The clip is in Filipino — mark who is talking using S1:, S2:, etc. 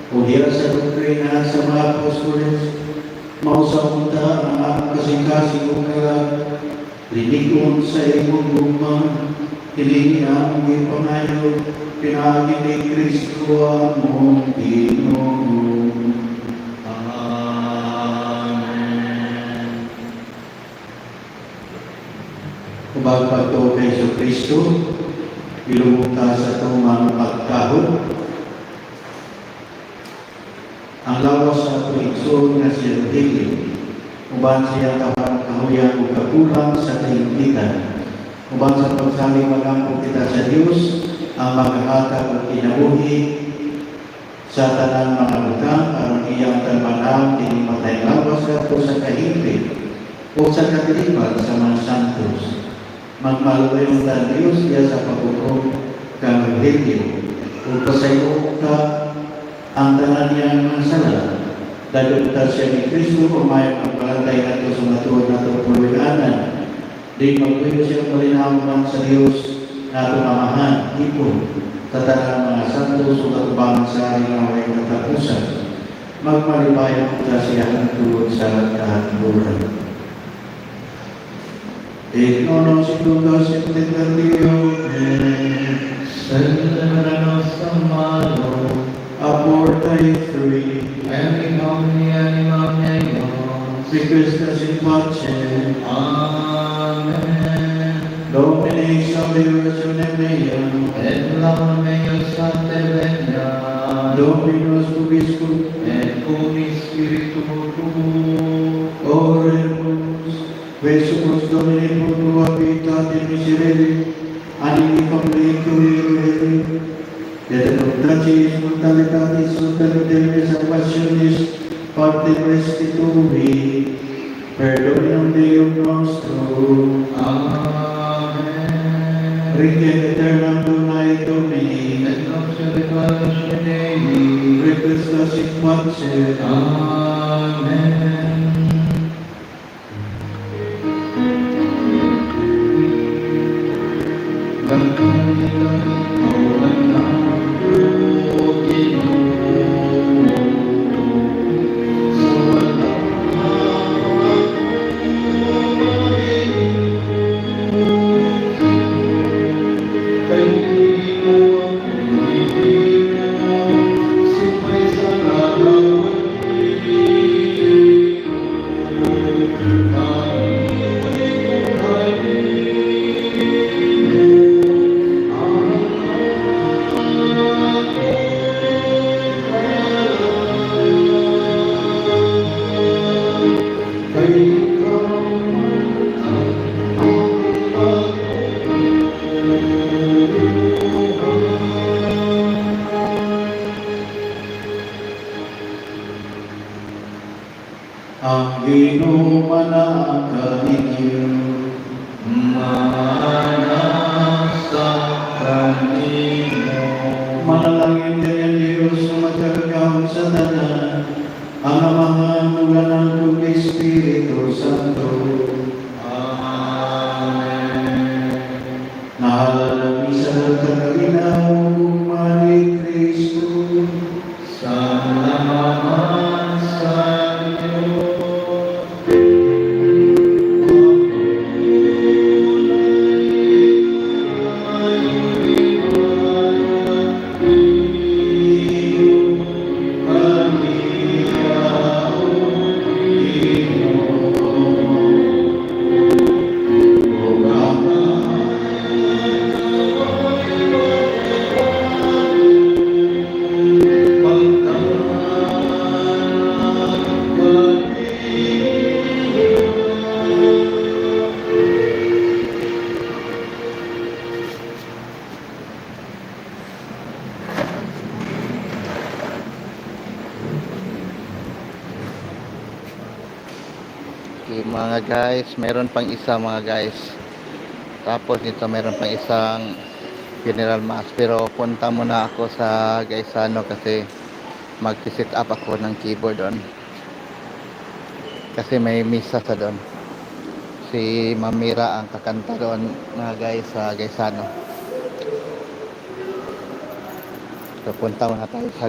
S1: Uliya sa doktrina sa mga apostoles, mausapunta ang aming kasing-kasing o linikon sa imong gugma, hilingi ang ipangayo, pinagi ni Kristo ang mong Ginoo. Amen. Kubagpato kay Jesu Kristo, ilubog ka sa tumang pagkahon. Ang lawas sa tuigsoon nga siya tingin, uban siya kahuyan o kakulang sa kaintikan, uban sa pagsaling magampo kita sa Diyos, ang maghahatag o kinabuhi sa tanang mga butang, parang iyang tanmanaw, tinimatay lawas sa kahimpit o sa katilipan sa mga santos. Magmaluwayon ng Diyos siya sa pagbukom kang Evangelyo, o pasayo ka ang tanan niyang mga sala. Dadugtad siya ni Kristo, umayag ang palantay nato sa matuod nato pulwianan. Di magpwede siya malinawaman sa Diyos nato mamahan, ipon, tatanang mga santos o katubangan sa aring away katapusan. Magmalibayan kita siya ang tulog sa kahanburan. Ignono si Tugas yung Titandiyo,
S2: Celebrano Samalo,
S1: Aportay 3,
S2: Emi Omnia,
S1: si Christus in Pace,
S2: Amen.
S1: Domine Salvationem Meam,
S2: Et laudam eius Sancte Venia,
S1: Dominus Vobiscum,
S2: et cum Spiritu tuo,
S1: Oremus, Vesumus Domini Tua Pietate Miserere, Animi Complicuire, et Doctatis Mortalitatis Mortalitatis Salvationis, Parte Restitui, Perdonam Deum Nostrum,
S2: Amen.
S1: Requiem Aeternam Donae Domini,
S2: Et nocte declaratio Dei,
S1: Christus in Pace,
S2: Amen.
S1: ang ginumanaan ninyo,
S2: Manasa kanino,
S1: manalangin din Diyos na magkakagawin sa tanan, ang amahan ng ng Espiritu Santo.
S2: Amen.
S1: Nahalala sa kaginaw ni Kristo,
S2: Salamat sa Diyos.
S3: Okay, mga guys, meron pang isa mga guys. Tapos nito meron pang isang General Mass. Pero punta muna ako sa Gaisano kasi mag-set up ako ng keyboard doon. Kasi may misa sa doon. Si Mamira ang kakanta doon mga guys sa Gaisano. So punta muna tayo sa